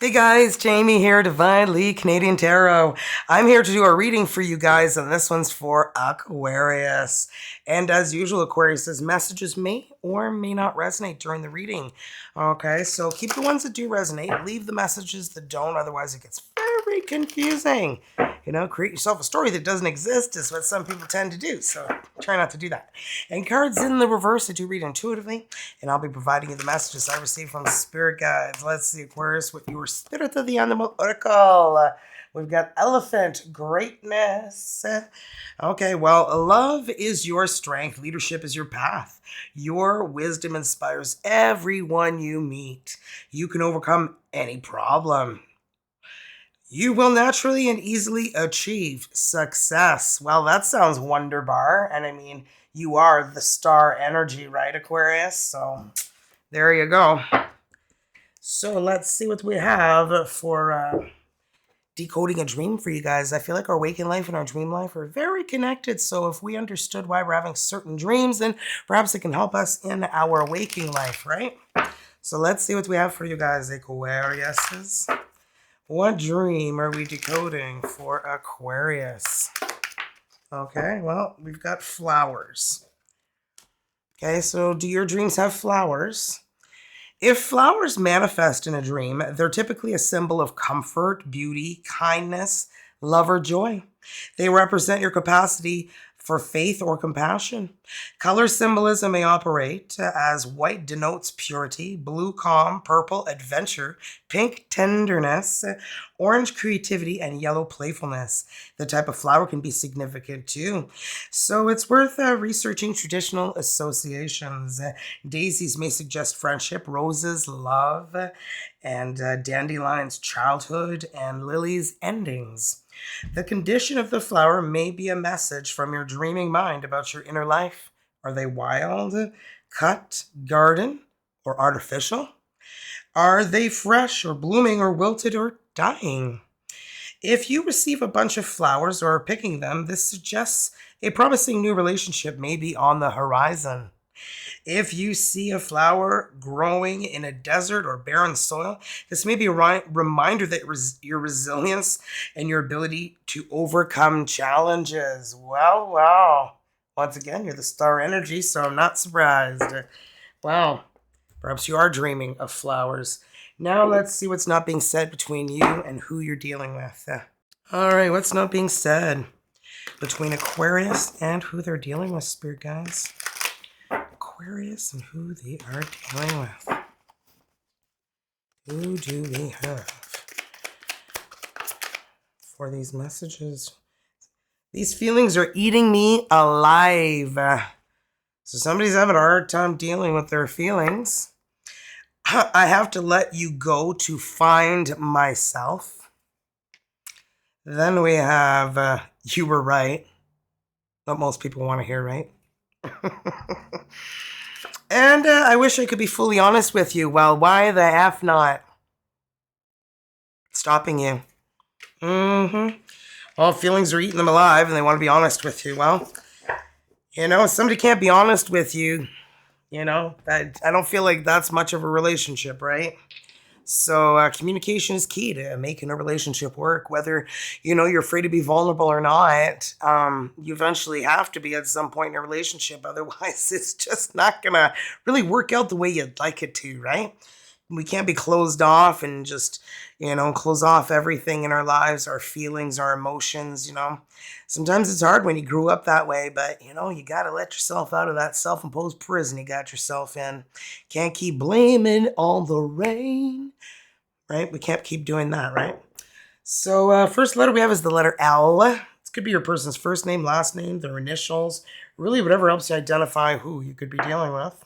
Hey guys, Jamie here, Divine Lee Canadian Tarot. I'm here to do a reading for you guys, and this one's for Aquarius. And as usual, Aquarius's messages may or may not resonate during the reading. Okay, so keep the ones that do resonate, leave the messages that don't, otherwise it gets very confusing. You know, create yourself a story that doesn't exist is what some people tend to do, so try not to do that. And cards in the reverse, I do read intuitively, and I'll be providing you the messages I receive from spirit guides. Let's see, Aquarius, what your spirit of the animal oracle. We've got elephant greatness. Okay, well, love is your strength. Leadership is your path. Your wisdom inspires everyone you meet. You can overcome any problem. You will naturally and easily achieve success. Well, that sounds wonderbar. And I mean, you are the star energy, right, Aquarius? So there you go. So let's see what we have for decoding a dream for you guys. I feel like our waking life and our dream life are very connected. So if we understood why we're having certain dreams, then perhaps it can help us in our waking life, right? So let's see what we have for you guys, Aquariuses. What dream are we decoding for Aquarius? Okay, well, we've got flowers. Okay, so do your dreams have flowers? If flowers manifest in a dream, they're typically a symbol of comfort, beauty, kindness, love, or joy. They represent your capacity for faith or compassion. Color symbolism may operate as white denotes purity, blue calm, purple adventure, pink tenderness, orange creativity, and yellow playfulness. The type of flower can be significant too. So it's worth researching traditional associations. Daisies may suggest friendship, roses, love, and dandelions, childhood, and lilies, endings. The condition of the flower may be a message from your dreaming mind about your inner life. Are they wild, cut, garden, or artificial? Are they fresh or blooming or wilted or dying? If you receive a bunch of flowers or are picking them, this suggests a promising new relationship may be on the horizon. If you see a flower growing in a desert or barren soil, this may be a reminder that your resilience and your ability to overcome challenges. Well. Once again, you're the star energy, so I'm not surprised. Wow. Perhaps you are dreaming of flowers. Now let's see what's not being said between you and who you're dealing with. All right, what's not being said between Aquarius and who they're dealing with, spirit guides? Aquarius and who they are dealing with. Who do we have for these messages? These feelings are eating me alive. So somebody's having a hard time dealing with their feelings. I have to let you go to find myself. Then we have, you were right. What most people want to hear, right? And I wish I could be fully honest with you. Well, why the F not? Stopping you. All feelings are eating them alive and they want to be honest with you. Well, you know, if somebody can't be honest with you, you know, I don't feel like that's much of a relationship, right? So communication is key to making a relationship work. Whether, you know, you're afraid to be vulnerable or not, you eventually have to be at some point in a relationship. Otherwise, it's just not going to really work out the way you'd like it to, right? We can't be closed off and just, you know, close off everything in our lives, our feelings, our emotions, you know. Sometimes it's hard when you grew up that way, but, you know, you got to let yourself out of that self-imposed prison you got yourself in. Can't keep blaming on the rain, right? We can't keep doing that, right? So first letter we have is the letter L. This could be your person's first name, last name, their initials, really whatever helps you identify who you could be dealing with.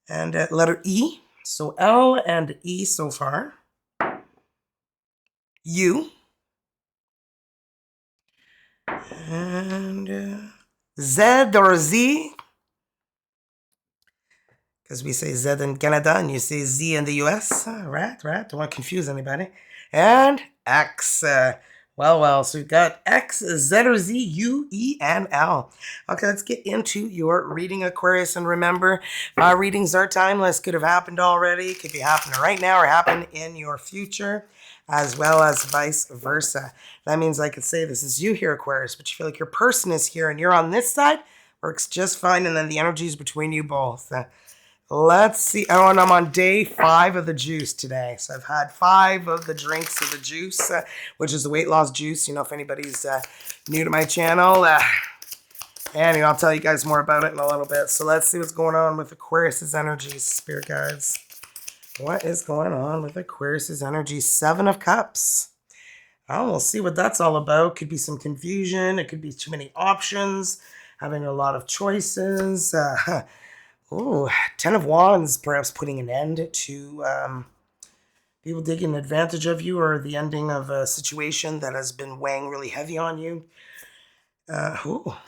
And letter E. So L and E so far. U. And Z or Z. Because we say Z in Canada and you say Z in the US. Right. Don't want to confuse anybody. And X. Well, so we've got X, Z, or Z, U, E, and L. Okay, let's get into your reading, Aquarius. And remember, readings are timeless. Could have happened already, could be happening right now, or happen in your future, as well as vice versa. That means I could say this is you here, Aquarius, but you feel like your person is here and you're on this side, works just fine, and then the energy is between you both. Let's see. Oh, and I'm on day 5 of the juice today. So I've had 5 of the drinks of the juice, which is the weight loss juice. You know, if anybody's new to my channel. And I'll tell you guys more about it in a little bit. So let's see what's going on with Aquarius's energies, spirit guides. What is going on with Aquarius's energy? 7 of Cups. Oh, we'll see what that's all about. Could be some confusion. It could be too many options. Having a lot of choices. Ooh, 10 of Wands, perhaps putting an end to people taking advantage of you or the ending of a situation that has been weighing really heavy on you.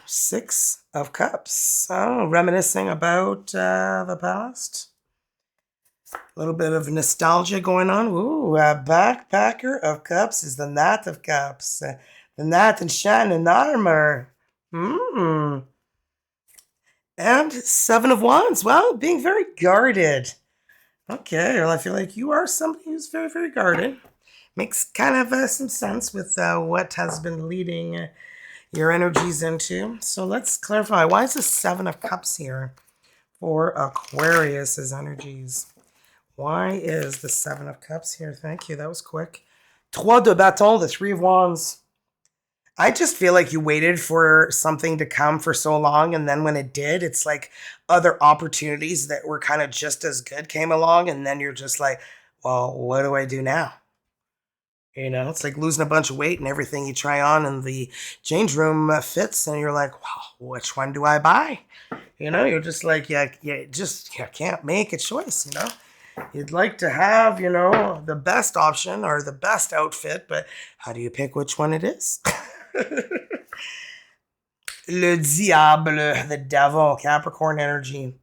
6 of Cups. Oh, reminiscing about the past. A little bit of nostalgia going on. Ooh, backpacker of Cups is the Knight of Cups. The Knight in shining armor. And 7 of Wands. Well, being very guarded. Okay, well, I feel like you are somebody who's very, very guarded. Makes kind of some sense with what has been leading your energies into. So let's clarify. Why is the 7 of Cups here for Aquarius's energies? Why is the 7 of Cups here? Thank you. That was quick. 3 de bâton, the 3 of Wands. I just feel like you waited for something to come for so long, and then when it did, it's like other opportunities that were kind of just as good came along, and then you're just like, well, what do I do now? You know, it's like losing a bunch of weight and everything you try on in the change room fits, and you're like, well, which one do I buy? You know, you're just like, you can't make a choice, you know? You'd like to have, you know, the best option or the best outfit, but how do you pick which one it is? Le diable, the devil, Capricorn energy.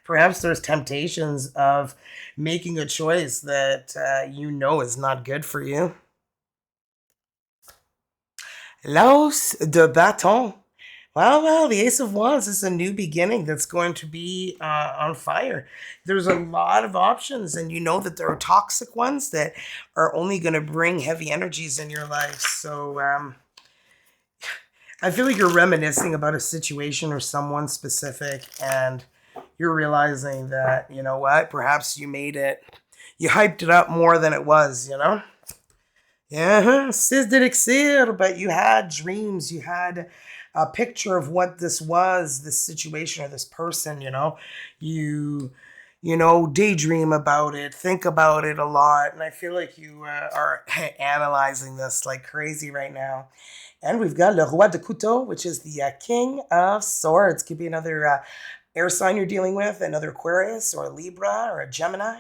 Perhaps there's temptations of making a choice that you know is not good for you. L'As de bâton. Well, the Ace of Wands is a new beginning that's going to be on fire. There's a lot of options, and you know that there are toxic ones that are only going to bring heavy energies in your life. So I feel like you're reminiscing about a situation or someone specific, and you're realizing that, you know what, perhaps you hyped it up more than it was, you know? Yeah, c'est d'élixir, but you had dreams, you had a picture of what this was, this situation or this person, you know? You know, daydream about it, think about it a lot, and I feel like you are analyzing this like crazy right now. And we've got Le Roi de Couteau, which is the King of Swords. Could be another air sign you're dealing with, another Aquarius or a Libra or a Gemini.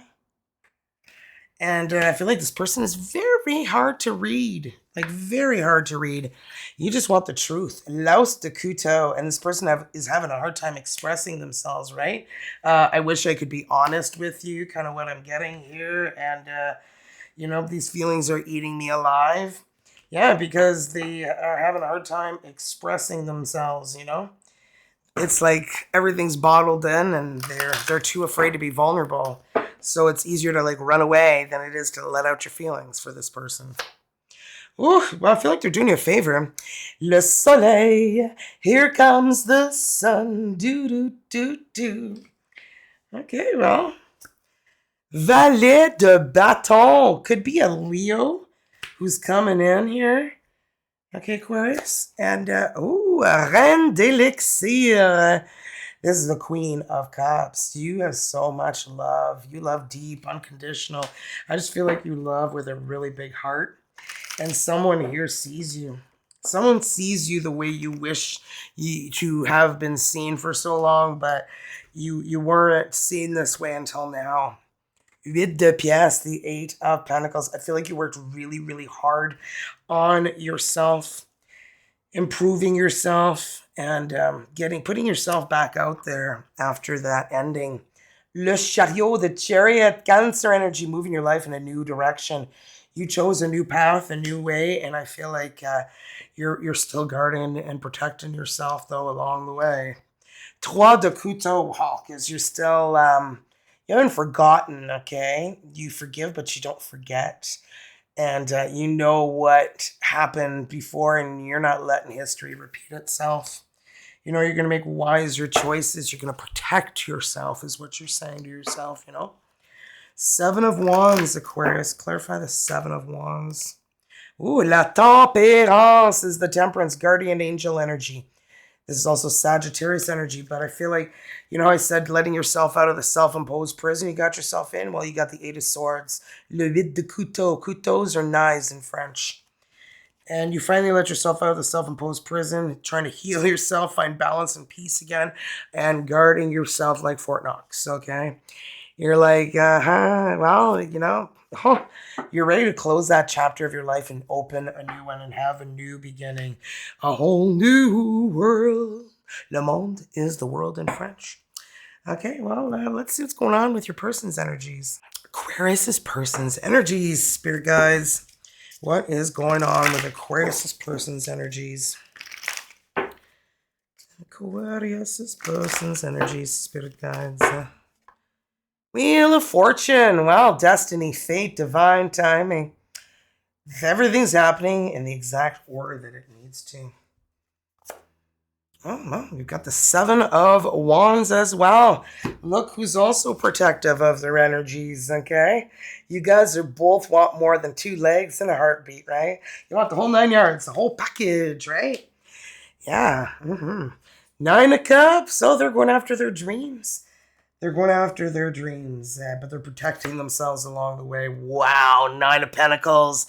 And I feel like this person is very hard to read, like very hard to read. You just want the truth. L'As de Couteau, and this person is having a hard time expressing themselves, right? I wish I could be honest with you, kind of what I'm getting here. And, you know, these feelings are eating me alive. Yeah, because they are having a hard time expressing themselves, you know? It's like everything's bottled in and they're too afraid to be vulnerable. So it's easier to like run away than it is to let out your feelings for this person. Ooh, well, I feel like they're doing you a favor. Le soleil, here comes the sun. Do, do, do, do. Okay, well. Valet de bâton. Could be a Leo who's coming in here. Okay, Aquarius. And, Reine d'Elixir. This is the Queen of Cups. You have so much love. You love deep, unconditional. I just feel like you love with a really big heart. And someone here sees you. Someone sees you the way you wish to have been seen for so long, but you weren't seen this way until now. 8 de pièces, the 8 of Pentacles. I feel like you worked really, really hard on yourself, improving yourself, and putting yourself back out there after that ending. Le Chariot, the Chariot, Cancer energy, moving your life in a new direction. You chose a new path, a new way, and I feel like you're still guarding and protecting yourself though along the way. Trois de couteau, wow, because you're still you haven't forgotten. Okay, you forgive, but you don't forget, and you know what happened before, and you're not letting history repeat itself. You know, you're going to make wiser choices. You're going to protect yourself, is what you're saying to yourself, you know? Seven of Wands, Aquarius. Clarify the Seven of Wands. Ooh, La Tempérance is the Temperance guardian angel energy. This is also Sagittarius energy, but I feel like, you know, I said letting yourself out of the self-imposed prison you got yourself in. Well, you got the Eight of Swords. Le huit de couteau. Couteaux are knives in French. And you finally let yourself out of the self-imposed prison, trying to heal yourself, find balance and peace again, and guarding yourself like Fort Knox, okay? You're like, well, you know, you're ready to close that chapter of your life and open a new one and have a new beginning. A whole new world. Le monde is the world in French. Okay, well, let's see what's going on with your person's energies. Aquarius's person's energies, spirit guides. What is going on with Aquarius's person's energies? Aquarius's person's energies, spirit guides. Wheel of Fortune. Wow, destiny, fate, divine timing. Everything's happening in the exact order that it needs to. Oh, well, we've got the Seven of Wands as well. Look who's also protective of their energies, okay? You guys are both want more than two legs and a heartbeat, right? You want the whole 9 yards, the whole package, right? Yeah. Nine of Cups. Oh, they're going after their dreams. They're going after their dreams, but they're protecting themselves along the way. Wow, Nine of Pentacles.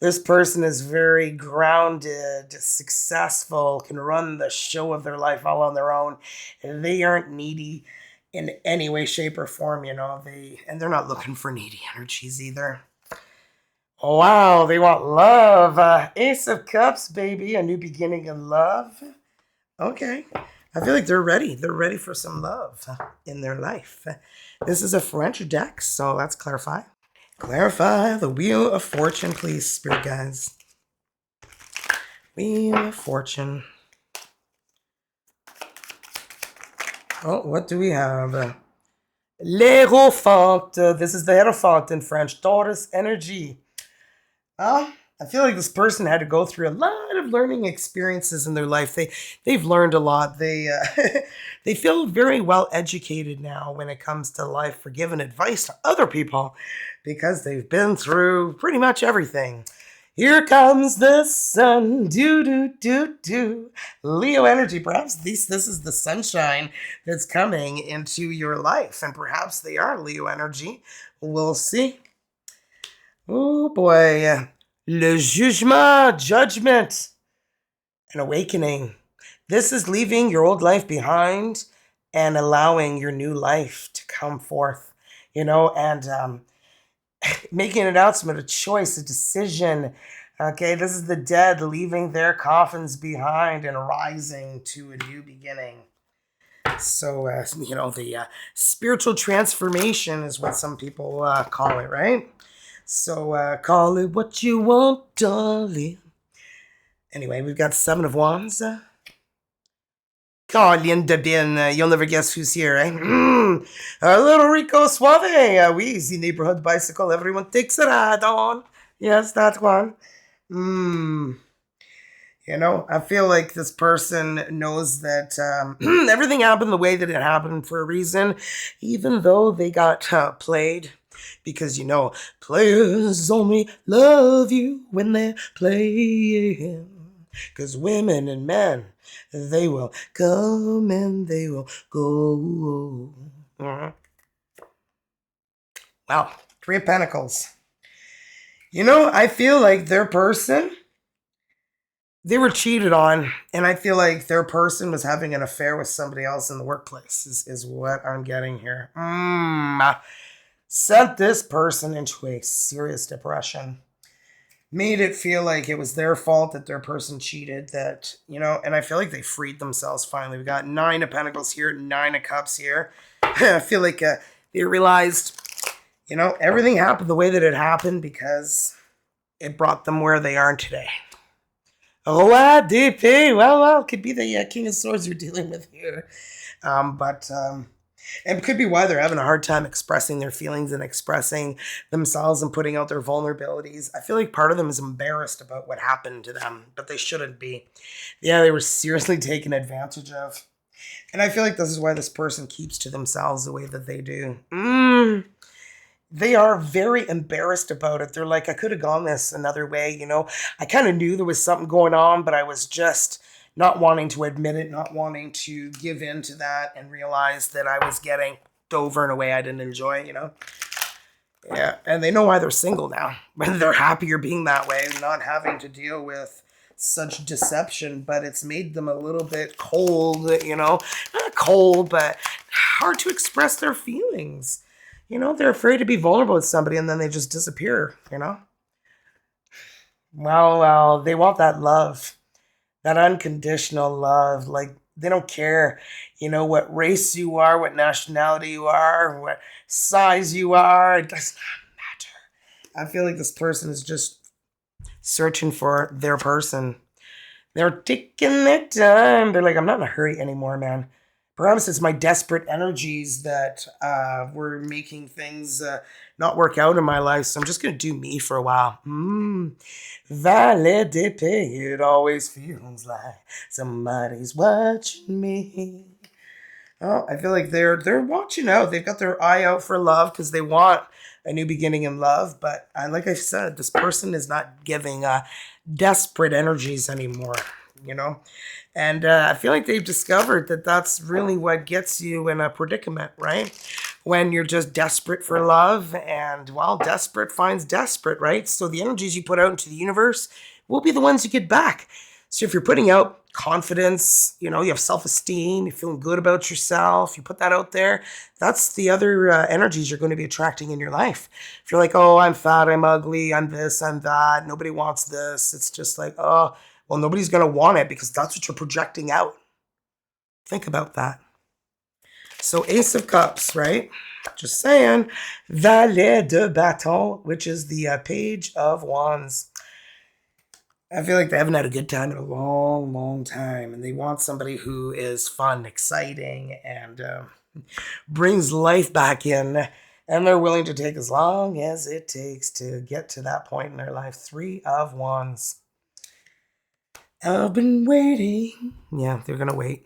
This person is very grounded, successful, can run the show of their life all on their own. They aren't needy in any way, shape, or form, you know. They're not looking for needy energies either. Oh, wow, they want love. Ace of Cups, baby, a new beginning in love. Okay. I feel like they're ready. They're ready for some love in their life. This is a French deck, so let's clarify. Clarify the Wheel of Fortune, please, spirit guides. Wheel of Fortune. Oh, what do we have? L'Hierophant. This is the Hierophant in French. Taurus energy. I feel like this person had to go through a lot of learning experiences in their life. They've learned a lot. They they feel very well educated now when it comes to life for giving advice to other people because they've been through pretty much everything. Here comes the sun, do do do do. Leo energy. Perhaps this is the sunshine that's coming into your life, and perhaps they are Leo energy. We'll see. Oh boy. Le jugement, judgment, an awakening. This is leaving your old life behind and allowing your new life to come forth, you know, and making an announcement, a choice, a decision. Okay, this is the dead leaving their coffins behind and rising to a new beginning. So, you know, the spiritual transformation is what some people call it, right? So call it what you want, darling. Anyway, we've got Seven of Wands. Oh, Linda Bin, you'll never guess who's here, eh? A little Rico Suave. We the neighborhood bicycle everyone takes a ride on. Yes, that one. You know, I feel like this person knows that everything happened the way that it happened for a reason, even though they got played. Because, you know, players only love you when they're playing. Because women and men, they will come and they will go. Wow, Three of Pentacles. You know, I feel like their person, they were cheated on, and I feel like their person was having an affair with somebody else in the workplace, is what I'm getting here. Sent this person into a serious depression. Made it feel like it was their fault that their person cheated, that, you know, and I feel like they freed themselves finally. We got Nine of Pentacles here, Nine of Cups here. I feel like they realized, you know, everything happened the way that it happened because it brought them where they are today. Roi d'épée. Well, could be the King of Swords you're dealing with here. But it could be why they're having a hard time expressing their feelings and expressing themselves and putting out their vulnerabilities. I feel like part of them is embarrassed about what happened to them, but they shouldn't be. Yeah, they were seriously taken advantage of. And I feel like this is why this person keeps to themselves the way that they do. They are very embarrassed about it. They're like, I could have gone this another way, you know. I kind of knew there was something going on, but I was just not wanting to admit it, not wanting to give in to that and realize that I was getting over in a way I didn't enjoy, you know. Yeah, and they know why they're single now. They're happier being that way, not having to deal with such deception, but it's made them a little bit cold, you know. Not cold, but hard to express their feelings. You know, they're afraid to be vulnerable with somebody and then they just disappear, you know? Well, they want that love, that unconditional love. Like, they don't care, you know, what race you are, what nationality you are, what size you are. It does not matter. I feel like this person is just searching for their person. They're taking their time. They're like, I'm not in a hurry anymore, man. Perhaps it's my desperate energies that were making things not work out in my life. So I'm just going to do me for a while. Valet d'épée. It always feels like somebody's watching me. Oh, I feel like they're watching out. They've got their eye out for love because they want a new beginning in love. But like I said, this person is not giving desperate energies anymore, you know? And I feel like they've discovered that that's really what gets you in a predicament, right? When you're just desperate for love and, well, desperate finds desperate, right? So the energies you put out into the universe will be the ones you get back. So if you're putting out confidence, you know, you have self-esteem, you're feeling good about yourself, you put that out there, that's the other energies you're going to be attracting in your life. If you're like, oh, I'm fat, I'm ugly, I'm this, I'm that, nobody wants this, it's just like, oh, well, nobody's going to want it because that's what you're projecting out. Think about that. So Ace of Cups, right? Just saying. Valet de Bâton, which is the Page of Wands. I feel like they haven't had a good time in a long, long time. And they want somebody who is fun, exciting, and brings life back in. And they're willing to take as long as it takes to get to that point in their life. 3 of Wands. I've been waiting. Yeah, they're going to wait.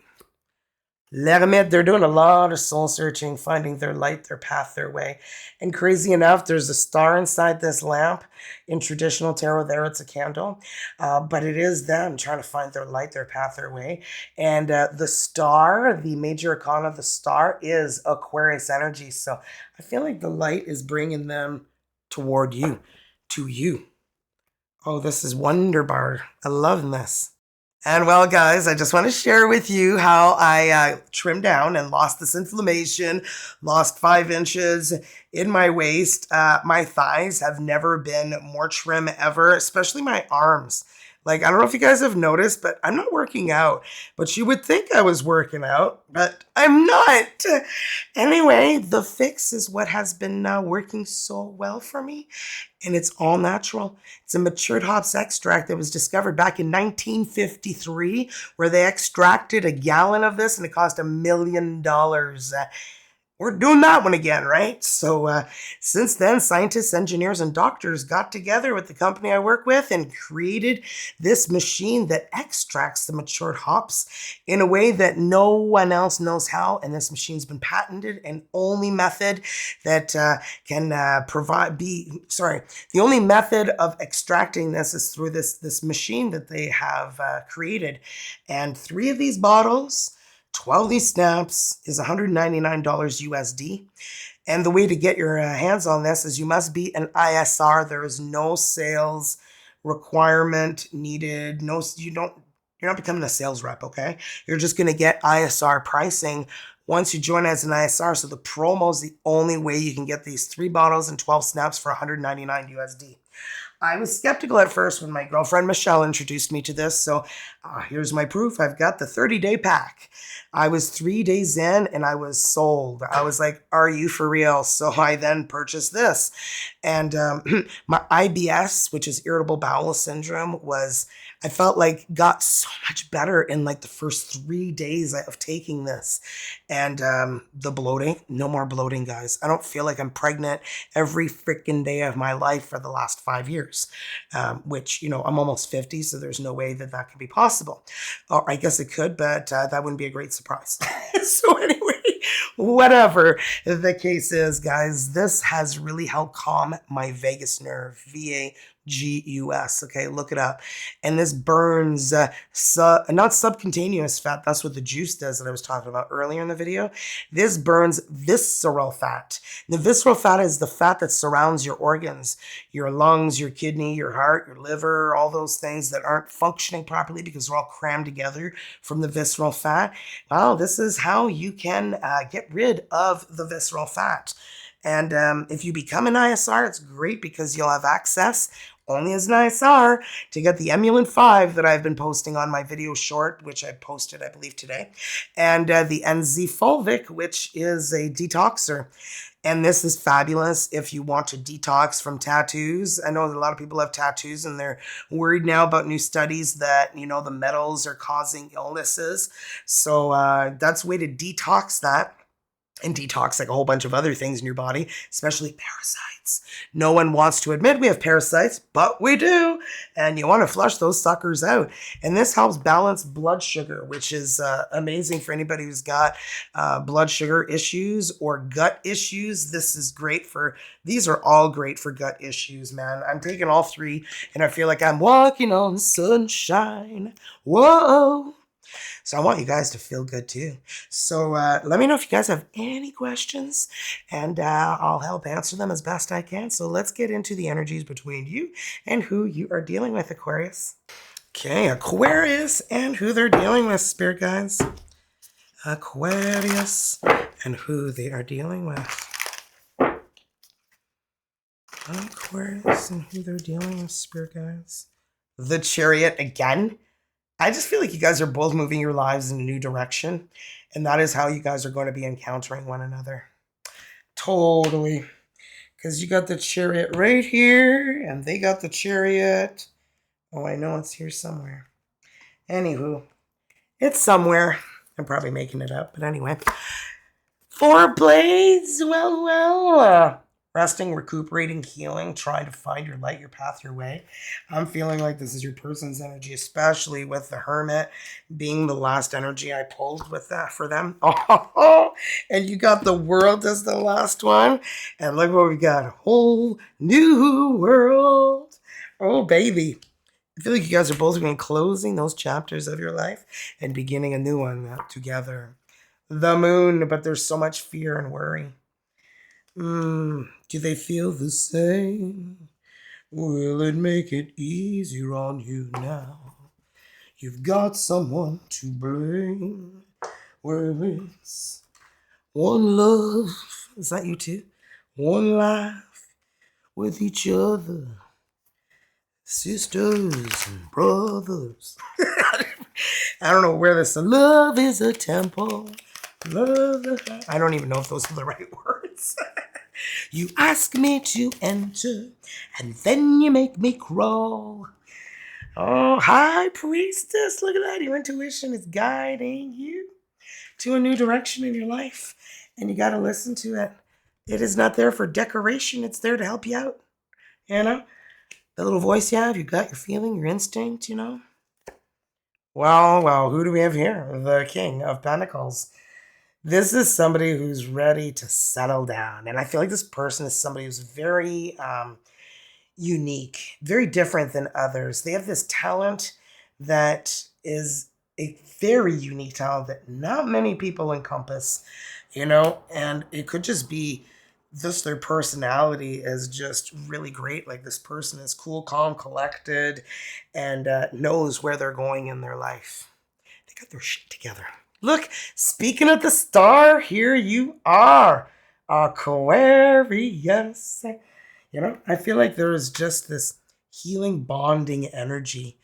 L'Ermite, they're doing a lot of soul searching, finding their light, their path, their way. And crazy enough, there's a star inside this lamp. In traditional tarot, there it's a candle. But it is them trying to find their light, their path, their way. And the star, the major arcana of the star, is Aquarius energy. So I feel like the light is bringing them toward you, to you. Oh, this is wonderbar. I love this. And well, guys, I just want to share with you how I trimmed down and lost this inflammation, lost 5 inches in my waist. My thighs have never been more trim ever, especially my arms. Like, I don't know if you guys have noticed, but I'm not working out. But you would think I was working out, but I'm not. Anyway, the Phix is what has been working so well for me. And it's all natural. It's a matured hops extract that was discovered back in 1953, where they extracted a gallon of this and it cost $1 million. We're doing that one again, right? So since then, scientists, engineers, and doctors got together with the company I work with and created this machine that extracts the matured hops in a way that no one else knows how. And this machine's been patented, and only method that the only method of extracting this is through this machine that they have created. And 3 of these bottles, 12 of these snaps, is $199 USD. And the way to get your hands on this is you must be an ISR. There is no sales requirement needed. You're not becoming a sales rep, okay? You're just going to get ISR pricing once you join as an ISR. So the promo is the only way you can get these 3 bottles and 12 snaps for 199 USD. I was skeptical at first when my girlfriend Michelle introduced me to this. So here's my proof. I've got the 30-day pack. I was 3 days in and I was sold. I was like, are you for real? So I then purchased this. And my IBS, which is irritable bowel syndrome, I felt like got so much better in like the first 3 days of taking this. And the bloating, no more bloating, guys. I don't feel like I'm pregnant every freaking day of my life for the last 5 years, which, you know, I'm almost 50, so there's no way that that could be possible. Or I guess it could, but that wouldn't be a great surprise. So anyway, whatever the case is, guys, this has really helped calm my vagus nerve, VAGUS. Okay, look it up. And this burns not subcutaneous fat. That's what the juice does that I was talking about earlier in the video. This burns visceral fat. The visceral fat is the fat that surrounds your organs, your lungs, your kidney, your heart, your liver, all those things that aren't functioning properly because they're all crammed together from the visceral fat. Well, this is how you can get rid of the visceral fat. And if you become an ISR, it's great because you'll have access only as an ISR to get the Emulin 5 that I've been posting on my video short, which I posted, I believe, today, and the NZ Fulvic, which is a detoxer. And this is fabulous if you want to detox from tattoos. I know that a lot of people have tattoos and they're worried now about new studies that, you know, the metals are causing illnesses. So that's a way to detox that. And detox like a whole bunch of other things in your body, especially parasites. No one wants to admit we have parasites, but we do. And you want to flush those suckers out. And this helps balance blood sugar, which is amazing for anybody who's got blood sugar issues or gut issues. These are all great for gut issues, man. I'm taking all 3 and I feel like I'm walking on sunshine. Whoa. So I want you guys to feel good too. So let me know if you guys have any questions and I'll help answer them as best I can. So let's get into the energies between you and who you are dealing with, Aquarius. Okay, Aquarius and who they're dealing with, spirit guides. Aquarius and who they are dealing with. Aquarius and who they're dealing with, spirit guides. The Chariot again. I just feel like you guys are both moving your lives in a new direction. And that is how you guys are going to be encountering one another. Totally. Because you got the Chariot right here. And they got the Chariot. Oh, I know it's here somewhere. Anywho. It's somewhere. I'm probably making it up. But anyway. 4 blades. Well. Resting, recuperating, healing, trying to find your light, your path, your way. I'm feeling like this is your person's energy, especially with the Hermit being the last energy I pulled with that for them. Oh, and you got the World as the last one. And look what we got. A whole new world. Oh, baby. I feel like you guys are both going to be closing those chapters of your life and beginning a new one together. The Moon, but there's so much fear and worry. Do they feel the same? Will it make it easier on you now? You've got someone to blame. Where it's one love. Is that you too? One life with each other. Sisters and brothers. I don't know where this. Love is a temple. Love. I don't even know if those are the right words. You ask me to enter, and then you make me crawl. Oh, High Priestess, look at that. Your intuition is guiding you to a new direction in your life, and you got to listen to it. It is not there for decoration. It's there to help you out, you know? The little voice you have, your gut, your feeling, your instinct, you know? Well, who do we have here? The King of Pentacles. This is somebody who's ready to settle down. And I feel like this person is somebody who's very unique, very different than others. They have this talent that is a very unique talent that not many people encompass, you know, and it could just be just their personality is just really great. Like this person is cool, calm, collected, and knows where they're going in their life. They got their shit together. Look, speaking of the star, here you are, Aquarius. I feel like there is just this healing, bonding energy.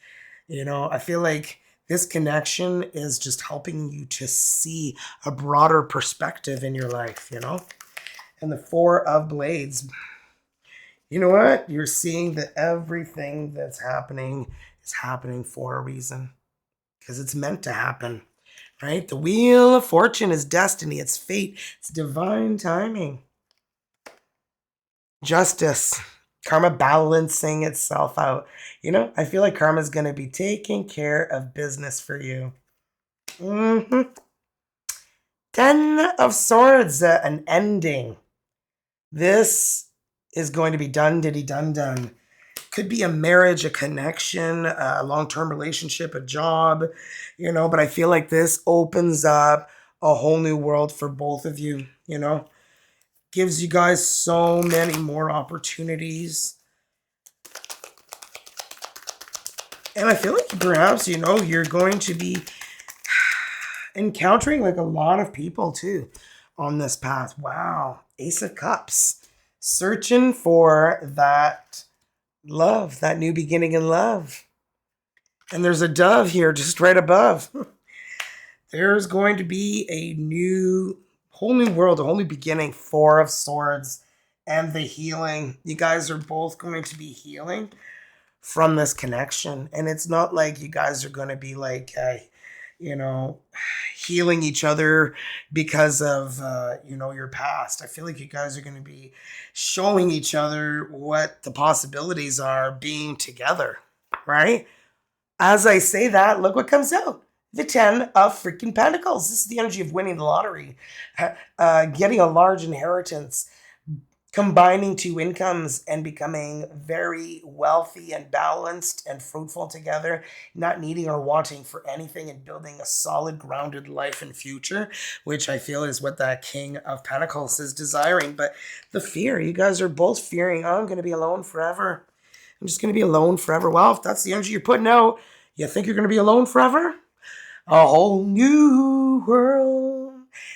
I feel like this connection is just helping you to see a broader perspective in your life. And the Four of Blades, you know what? You're seeing that everything that's happening is happening for a reason because it's meant to happen, right? The Wheel of Fortune is destiny, it's fate, it's divine timing. Justice, karma balancing itself out. I feel like karma is going to be taking care of business for you. 10 of Swords, an ending. This is going to be done, diddy, done, done. Could be a marriage, a connection, a long-term relationship, a job, but I feel like this opens up a whole new world for both of you. Gives you guys so many more opportunities. And I feel like perhaps, you're going to be encountering like a lot of people too on this path. Wow. Ace of Cups. Searching for that love, that new beginning in love. And there's a dove here just right above. There's going to be a whole new world, a whole new beginning. Four of Swords and the healing. You guys are both going to be healing from this connection. And it's not like you guys are going to be like, healing each other because of, your past. I feel like you guys are going to be showing each other what the possibilities are being together, right? As I say that, look what comes out. The 10 of freaking Pentacles. This is the energy of winning the lottery, getting a large inheritance, combining two incomes and becoming very wealthy and balanced and fruitful together, not needing or wanting for anything and building a solid, grounded life and future, which I feel is what that King of Pentacles is desiring. But the fear, you guys are both fearing, oh, I'm going to be alone forever. I'm just going to be alone forever. Well, if that's the energy you're putting out, you think you're going to be alone forever? A whole new world.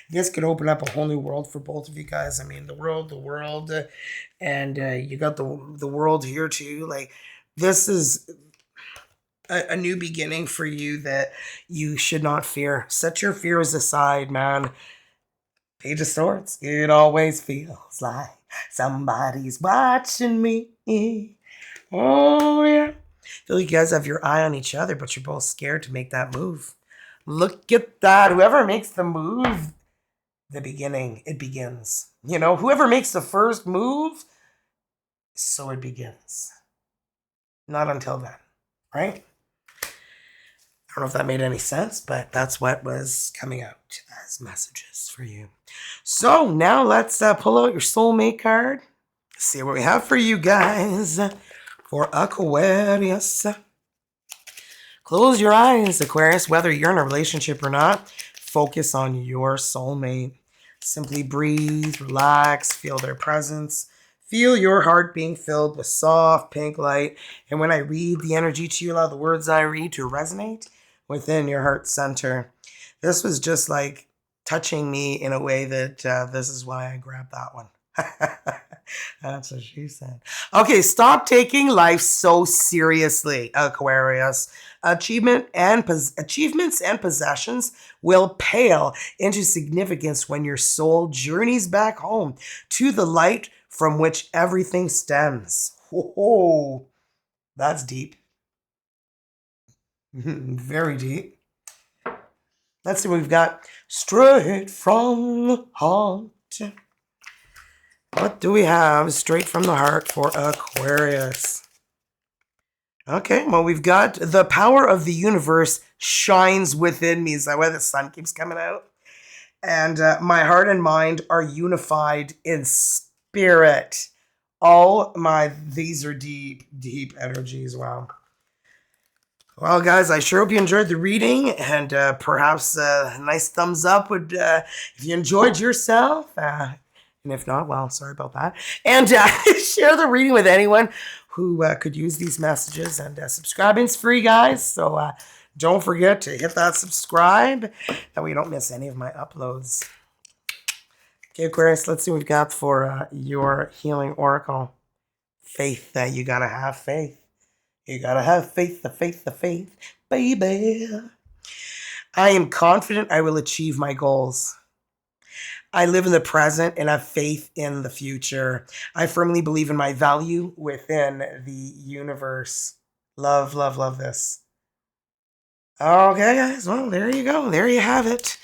This could open up a whole new world for both of you guys. I mean, the world, and you got the world here too. Like, this is a new beginning for you that you should not fear. Set your fears aside, man. Page of Swords. It always feels like somebody's watching me. Oh, yeah. I feel like you guys have your eye on each other, but you're both scared to make that move. Look at that. Whoever makes the move, the beginning, it begins. Whoever makes the first move, so it begins. Not until then, right? I don't know if that made any sense, but that's what was coming out as messages for you. So now let's pull out your soulmate card. See what we have for you guys for Aquarius. Close your eyes, Aquarius, whether you're in a relationship or not. Focus on your soulmate. Simply breathe, relax, feel their presence. Feel your heart being filled with soft pink light. And when I read the energy to you, allow the words I read to resonate within your heart center. This was just like touching me in a way that this is why I grabbed that one. That's what she said. Okay, stop taking life so seriously, Aquarius. Achievements and possessions will pale into significance when your soul journeys back home to the light from which everything stems. Oh, that's deep. Very deep. Let's see what we've got. Straight from the heart. What do we have straight from the heart for Aquarius? Okay, well, we've got the power of the universe shines within me. Is that why the sun keeps coming out? And my heart and mind are unified in spirit. These are deep, deep energies. Wow. Well, guys, I sure hope you enjoyed the reading, and perhaps a nice thumbs up would, if you enjoyed yourself. And if not, well, sorry about that. And share the reading with anyone who could use these messages. And subscribing's free, guys. So Don't forget to hit that subscribe. That way you don't miss any of my uploads. Okay, Aquarius, let's see what we've got for your healing oracle. Faith. You gotta have faith. You gotta have faith, the faith, the faith, baby. I am confident I will achieve my goals. I live in the present and have faith in the future. I firmly believe in my value within the universe. Love, love, love this. Okay, guys. Well, there you go. There you have it.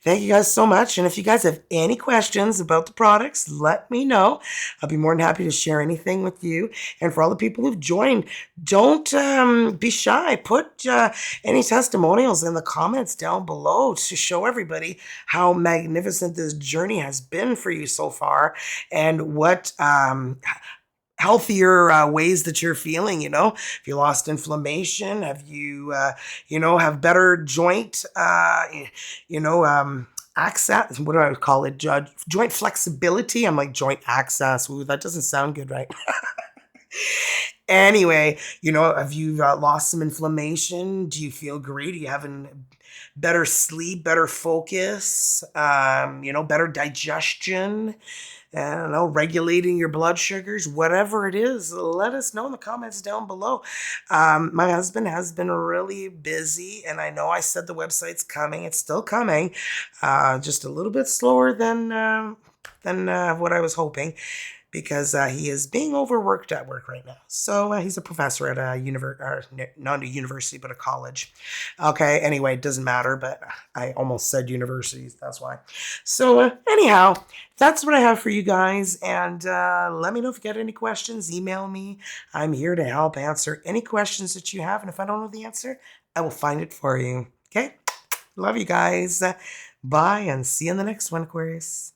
Thank you guys so much. And if you guys have any questions about the products, let me know. I'll be more than happy to share anything with you. And for all the people who've joined, don't be shy. Put any testimonials in the comments down below to show everybody how magnificent this journey has been for you so far and what healthier ways that you're feeling. If you lost inflammation, have you have better joint access, what do I call it, joint flexibility. I'm like, joint access. Ooh, that doesn't sound good, right? Anyway, have you lost some inflammation? Do you feel great? Are you having better sleep, better focus, better digestion? I don't know, regulating your blood sugars, whatever it is, let us know in the comments down below. My husband has been really busy, and I know I said the website's coming. It's still coming, just a little bit slower than what I was hoping, because he is being overworked at work right now. So he's a professor at not a university, but a college. Okay, anyway, it doesn't matter, but I almost said universities, that's why. So anyhow, that's what I have for you guys, and let me know if you got any questions. Email me. I'm here to help answer any questions that you have, and if I don't know the answer, I will find it for you. Okay? Love you guys. Bye, and see you in the next one, Aquarius.